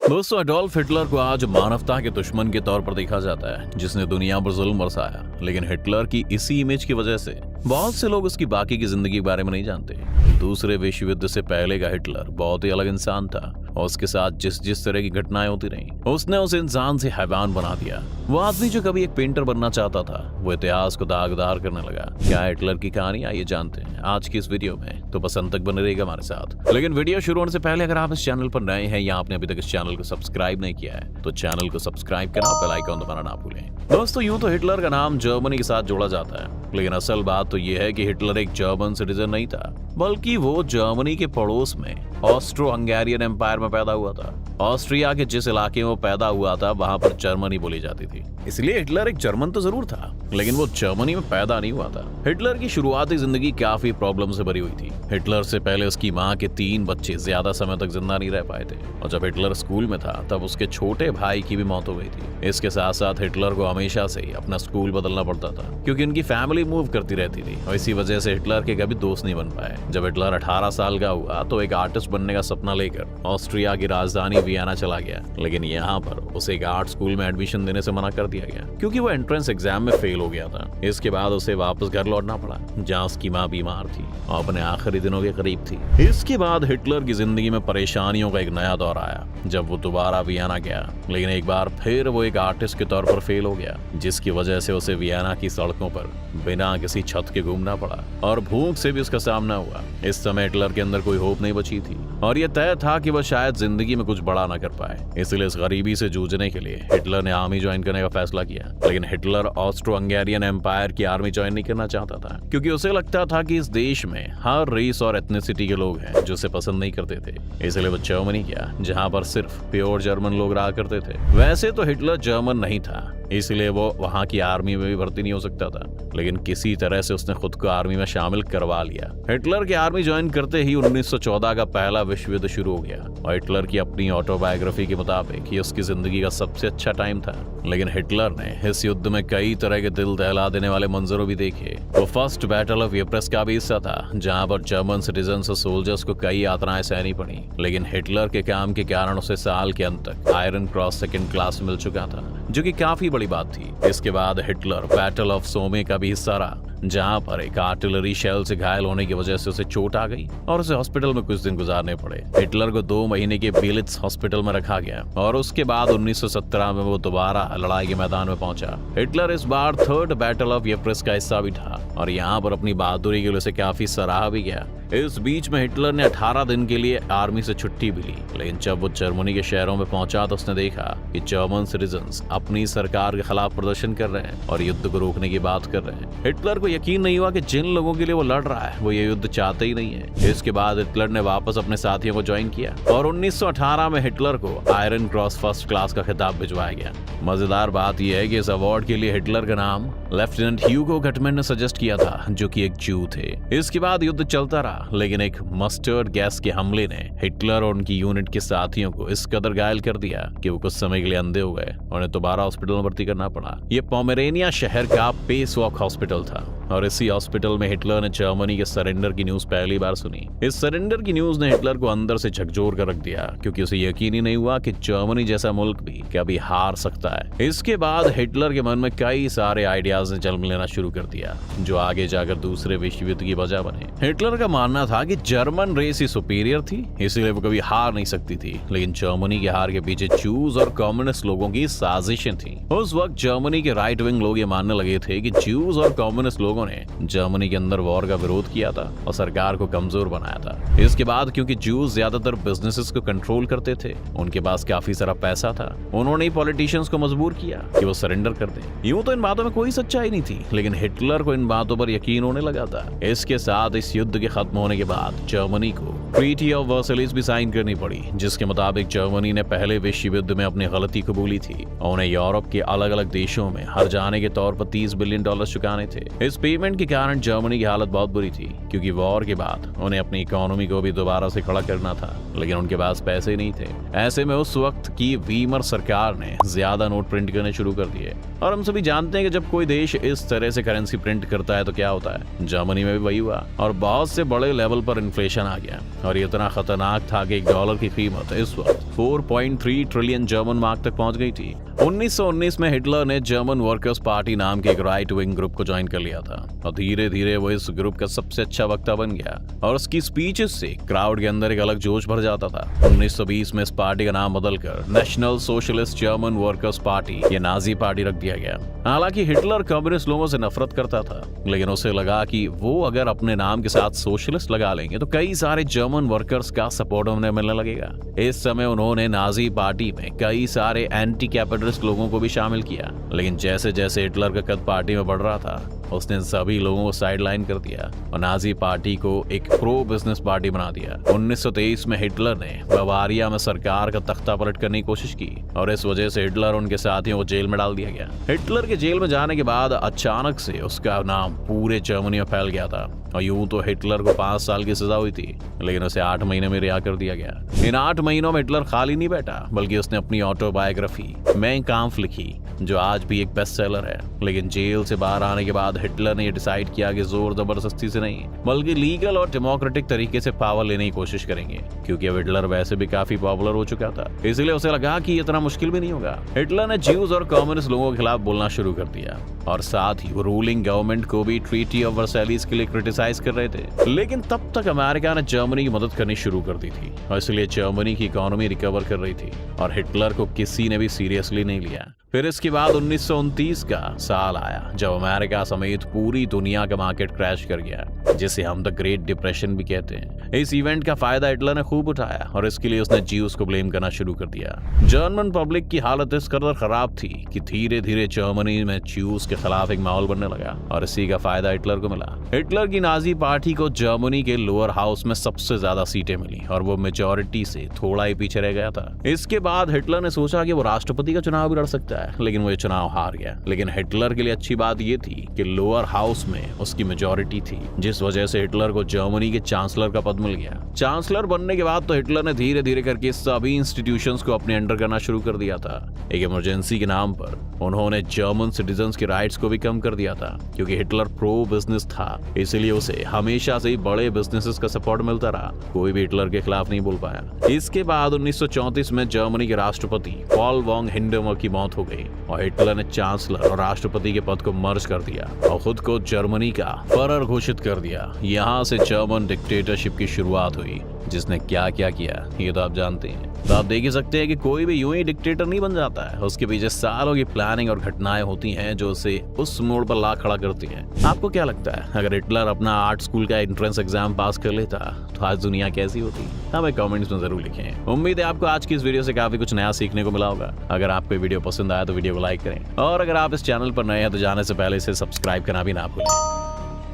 दोस्तों, Adolf Hitler को आज मानवता के दुश्मन के तौर पर देखा जाता है, जिसने दुनिया पर जुल्म बरसाया। लेकिन हिटलर की इसी इमेज की वजह से बहुत से लोग उसकी बाकी की जिंदगी के बारे में नहीं जानते। दूसरे विश्व युद्ध से पहले का हिटलर बहुत ही अलग इंसान था और उसके साथ जिस तरह की घटनाएं होती रहीं, उसने उस इंसान से हैवान बना दिया। वो आदमी जो कभी एक पेंटर बनना चाहता था, वो इतिहास को दागदार करने लगा। क्या हिटलर की कहानी आइए जानते हैं आज की इस वीडियो में, तो बस अंत तक बने रहेगा हमारे साथ। लेकिन वीडियो शुरू होने से पहले अगर आप इस चैनल पर नए हैं या आपने अभी तक इस चैनल को सब्सक्राइब नहीं किया है, तो चैनल को सब्सक्राइब करना, बेल आइकन दबाना ना भूलें। दोस्तों, यूं तो हिटलर का नाम जर्मनी के साथ जोड़ा जाता है, लेकिन असल बात तो यह है कि हिटलर एक जर्मन सिटीजन नहीं था, बल्कि वो जर्मनी के पड़ोस में ऑस्ट्रो हंगेरियन एम्पायर में पैदा हुआ था। ऑस्ट्रिया के जिस इलाके में वो पैदा हुआ था, वहां पर जर्मनी बोली जाती थी। इसलिए हिटलर एक जर्मन तो जरूर था, लेकिन वो जर्मनी में पैदा नहीं हुआ था। हिटलर की शुरुआती जिंदगी काफी प्रॉब्लम से भरी हुई थी। हिटलर से पहले उसकी माँ के 3 बच्चे ज्यादा समय तक जिंदा नहीं रह पाए थे, और जब हिटलर स्कूल में था तब उसके छोटे भाई की भी मौत हो गई थी। इसके साथ साथ हिटलर को हमेशा से अपना स्कूल बदलना पड़ता था, क्योंकि उनकी फैमिली मूव करती रहती थी, और इसी वजह से हिटलर के कभी दोस्त नहीं बन पाए। जब हिटलर 18 साल का हुआ तो एक आर्टिस्ट बनने का सपना लेकर ऑस्ट्रिया की राजधानी वियना चला गया, लेकिन यहाँ पर उसे एक आर्ट स्कूल में एडमिशन देने से मना कर दिया गया, क्योंकि वो एंट्रेंस एग्जाम में फेल हो गया था। इसके बाद उसे वापस घर लौटना पड़ा, जहाँ उसकी माँ बीमार थी और अपने आखिरी दिनों के करीब थी। इसके बाद हिटलर की जिंदगी में परेशानियों का एक नया दौर आया, जब वो दोबारा वियना गया, लेकिन एक बार फिर वो एक आर्टिस्ट के तौर पर फेल हो गया, जिसकी वजह से उसे वियना की सड़कों पर बिना किसी छत के घूमना पड़ा, और भूख से भी उसका सामना हुआ। इस समय हिटलर के अंदर कोई होप नहीं बची थी, और यह तय था कि वह शायद जिंदगी में कुछ बड़ा ना कर पाए। इसलिए इस गरीबी से जूझने के लिए हिटलर ने आर्मी ज्वाइन करने का फैसला किया। लेकिन हिटलर ऑस्ट्रो हंगेरियन एम्पायर की आर्मी ज्वाइन नहीं करना चाहता था, क्योंकि उसे लगता था कि इस देश में हर रेस और एथनिसिटी के लोग हैं जो उसे पसंद नहीं करते थे। इसलिए वो जर्मनी गया, जहां पर सिर्फ प्योर जर्मन लोग रहा करते थे। वैसे तो हिटलर जर्मन नहीं था, इसलिए वो वहां की आर्मी में भी भर्ती नहीं हो सकता था, लेकिन किसी तरह से उसने खुद को आर्मी में शामिल करवा लिया। हिटलर की आर्मी ज्वाइन करते ही 1914 का पहला विश्व युद्ध शुरू हो गया, और हिटलर की अपनी ऑटोबायोग्राफी के मुताबिक ये उसकी जिंदगी का सबसे अच्छा टाइम था। लेकिन हिटलर ने इस युद्ध में कई तरह के दिल दहला देने वाले मंजरों भी देखे। वो फर्स्ट बैटल ऑफ यप्रेस का भी हिस्सा था, जहां पर जर्मन सिटीजन्स और सोल्जर्स को कई यातनाएं सहनी पड़ी, लेकिन हिटलर के काम के कारण उसे साल के अंत तक आयरन क्रॉस 2nd क्लास मिल चुका था, जो कि काफी बड़ी बात थी। इसके बाद हिटलर बैटल ऑफ सोमे का भी हिस्सा रहा, जहां पर एक आर्टिलरी शेल से घायल होने की वजह से उसे चोट आ गई और उसे हॉस्पिटल में कुछ दिन गुजारने पड़े। हिटलर को 2 महीने के बिलिट्ज हॉस्पिटल में रखा गया, और उसके बाद 1917 में वो दोबारा लड़ाई के मैदान में पहुंचा। हिटलर इस बार 3rd बैटल ऑफ यप्रेस का हिस्सा भी था, और यहाँ पर अपनी बहादुरी के लिए उसे काफी सराहा भी गया। इस बीच में हिटलर ने 18 दिन के लिए आर्मी से छुट्टी भी ली, लेकिन जब वो जर्मनी के शहरों में पहुंचा तो उसने देखा कि जर्मन सिटीजन्स अपनी सरकार के खिलाफ प्रदर्शन कर रहे हैं और युद्ध को रोकने की बात कर रहे हैं। हिटलर को यकीन नहीं हुआ कि जिन लोगों के लिए वो लड़ रहा है वो ये युद्ध चाहते ही नहीं है। इसके बाद हिटलर ने वापस अपने साथियों को ज्वाइन किया, और 1918 में हिटलर को आयरन क्रॉस 1st क्लास का खिताब भिजवाया गया। मजेदार बात यह है कि इस अवार्ड के लिए हिटलर का नाम लेफ्टिनेंट ह्यूगो गटमैन ने सजेस्ट किया था, जो कि एक जू थे। इसके बाद युद्ध चलता रहा, लेकिन एक मस्टर्ड गैस के हमले ने हिटलर और उनकी यूनिट के साथियों को इस कदर घायल कर दिया कि वो कुछ समय के लिए अंधे हो गए, और उन्हें दोबारा हॉस्पिटल में भर्ती करना पड़ा। ये पोमेरेनिया शहर का पेस वॉक हॉस्पिटल था, और इसी हॉस्पिटल में हिटलर ने जर्मनी के सरेंडर की न्यूज पहली बार सुनी। इस सरेंडर की न्यूज ने हिटलर को अंदर से झकझोर कर रख दिया, क्योंकि उसे यकीन ही नहीं हुआ कि जर्मनी जैसा मुल्क भी कभी हार सकता है। इसके बाद हिटलर के मन में कई सारे आइडियाज ने जन्म लेना शुरू कर दिया, जो आगे जाकर दूसरे विश्व युद्ध की वजह बने। हिटलर का मानना था कि जर्मन रेस ही सुपीरियर थी, इसलिए वो कभी हार नहीं सकती थी, लेकिन जर्मनी की हार के पीछे ज्यूज और कम्युनिस्ट लोगों की साजिशें थी। उस वक्त जर्मनी के राइट विंग लोग ये मानने लगे थे कि ज्यूज और कम्युनिस्ट लोगों ने जर्मनी के अंदर वॉर का विरोध किया था और सरकार को कमजोर बनाया था। इसके बाद क्योंकि ज्यूज ज्यादातर बिजनेसेस को कंट्रोल करते थे, उनके पास काफी सारा पैसा था, उन्होंने पॉलिटिशियंस को मजबूर किया कि वो सरेंडर कर दें। यूं तो इन बातों में कोई सच्चाई नहीं थी, लेकिन हिटलर को इन बातों पर यकीन होने लगा था। इसके साथ इस युद्ध के खत्म होने के बाद जर्मनी को ट्रीटी ऑफ वर्साइल्स भी साइन करनी पड़ी, जिसके मुताबिक जर्मनी ने पहले विश्व युद्ध में अपनी गलती कबूली थी और उन्हें यूरोप के अलग अलग देशों में हर जाने के तौर पर $30 बिलियन चुकाने थे। इस पेमेंट के कारण जर्मनी की हालत बहुत बुरी थी, क्योंकि वॉर के बाद उन्हें अपनी इकोनॉमी को भी दोबारा से खड़ा करना था, लेकिन उनके पास पैसे नहीं थे। ऐसे में उस वक्त की वीमर सरकार ने ज्यादा नोट प्रिंट करने शुरू कर दिए। और हम सभी जानते हैं कि जब कोई देश इस तरह से करेंसी प्रिंट करता है तो क्या होता है। जर्मनी में भी वही हुआ और बहुत से बड़े लेवल पर इन्फ्लेशन आ गया, और ये इतना खतरनाक था कि $1 की कीमत इस वक्त 4.3 ट्रिलियन जर्मन मार्क तक पहुंच गई थी। 1919 में हिटलर ने जर्मन वर्कर्स पार्टी नाम के एक राइट विंग ग्रुप को ज्वाइन कर लिया था, और धीरे धीरे वो इस ग्रुप का सबसे अच्छा वक्ता बन गया, और उसकी स्पीचेस से क्राउड के अंदर एक अलग जोश भर जाता था। 1920 में इस पार्टी का नाम बदलकर national socialist German workers party या नाजी पार्टी रख दिया गया। हालांकि हिटलर कम्युनिस्ट लोगों से नफरत करता था, लेकिन उसे लगा कि वो अगर अपने नाम के साथ सोशलिस्ट लगा लेंगे तो कई सारे जर्मन वर्कर्स का सपोर्ट उन्हें मिलने लगेगा। इस समय उन्होंने नाजी पार्टी में कई सारे एंटी कैपिटलिस्ट लोगों को भी शामिल किया, लेकिन जैसे जैसे हिटलर का कद पार्टी में बढ़ रहा था, उसने सभी लोगों को साइडलाइन कर दिया और नाजी पार्टी को एक प्रो बिजनेस पार्टी बना दिया। 1923 में हिटलर ने बवारिया में सरकार का तख्ता पलट करने की कोशिश की, और इस वजह से हिटलर और उनके साथियों को जेल में डाल दिया गया। हिटलर के जेल में जाने के बाद अचानक से उसका नाम पूरे जर्मनी में फैल गया था, और यूं तो हिटलर को 5 साल की सजा हुई थी, लेकिन उसे 8 महीने में रिहा कर दिया गया। इन 8 महीनों में हिटलर खाली नहीं बैठा, बल्कि उसने अपनी ऑटोबायोग्राफी मैं काम्फ लिखी, जो आज भी एक बेस्ट सेलर है। लेकिन जेल से बाहर आने के बाद हिटलर ने डिसाइड किया कि जोर जबरदस्ती से नहीं, बल्कि लीगल और डेमोक्रेटिक तरीके से पावर लेने की कोशिश करेंगे, क्योंकि अब हिटलर वैसे भी काफी पॉपुलर हो चुका था। इसलिए उसे लगा कि इतना मुश्किल भी नहीं होगा। हिटलर ने ज्यूज और कम्युनिस्ट लोगों के खिलाफ बोलना शुरू कर दिया, और साथ ही वो रूलिंग गवर्नमेंट को भी ट्रीटी ऑफ वर्साइलीज के लिए क्रिटिसाइज कर रहे थे। लेकिन तब तक अमेरिका ने जर्मनी की मदद करनी शुरू कर दी थी, और इसलिए जर्मनी की इकोनॉमी रिकवर कर रही थी, और हिटलर को किसी ने भी सीरियसली नहीं लिया। फिर इसके बाद 1929 का साल आया, जब अमेरिका समेत पूरी दुनिया का मार्केट क्रैश कर गया, जिसे हम द ग्रेट डिप्रेशन भी कहते हैं। इस इवेंट का फायदा हिटलर ने खूब उठाया, और इसके लिए उसने ज्यूज को ब्लेम करना शुरू कर दिया। जर्मन पब्लिक की हालत इस कदर खराब थी कि धीरे धीरे जर्मनी में ज्यूज के खिलाफ एक माहौल बनने लगा, और इसी का फायदा हिटलर को मिला। हिटलर की नाजी पार्टी को जर्मनी के लोअर हाउस में सबसे ज्यादा सीटें मिली, और वो मेजोरिटी से थोड़ा ही पीछे रह गया था। इसके बाद हिटलर ने सोचा कि वो राष्ट्रपति का चुनाव भी लड़ सकता है, लेकिन वो ये चुनाव हार गया। लेकिन हिटलर के लिए अच्छी बात ये थी कि लोअर हाउस में उसकी मेजोरिटी थी, जिस वजह से हिटलर को जर्मनी के चांसलर का पद मिल गया। चांसलर बनने के बाद तो हिटलर ने धीरे धीरे करके सभी इंस्टीट्यूशंस को अपने अंडर करना शुरू कर दिया था। एक इमरजेंसी के नाम पर उन्होंने जर्मन सिटीजन्स के राइट्स को भी कम कर दिया था, क्योंकि हिटलर प्रो बिजनेस था, इसलिए उसे हमेशा से ही बड़े बिजनेसेस का सपोर्ट मिलता रहा। कोई भी हिटलर के खिलाफ नहीं बोल पाया। इसके बाद 1934 में जर्मनी के राष्ट्रपति पॉल वॉन्ग हिंडेनबर्ग की मौत हो गई, और हिटलर ने चांसलर और राष्ट्रपति के पद को मर्ज कर दिया और खुद को जर्मनी का फरर घोषित कर दिया। यहाँ से जर्मन डिक्टेटरशिप की शुरुआत हुई, जिसने क्या क्या किया ये तो आप जानते हैं। तो आप देख ही सकते हैं कि कोई भी यूं ही डिक्टेटर नहीं बन जाता है, उसके पीछे सालों की प्लानिंग और घटनाएं होती हैं जो उसे उस मोड़ पर ला खड़ा करती हैं। आपको क्या लगता है, अगर हिटलर अपना आर्ट स्कूल का एंट्रेंस एग्जाम पास कर लेता तो आज दुनिया कैसी होती? हमें कमेंट्स में जरूर लिखें। उम्मीद है आपको आज की इस वीडियो से काफी कुछ नया सीखने को मिला होगा। अगर आपको वीडियो पसंद आया तो वीडियो को लाइक करें, और अगर आप इस चैनल पर नए हैं तो जाने से पहले इसे सब्सक्राइब करना भी ना भूलें।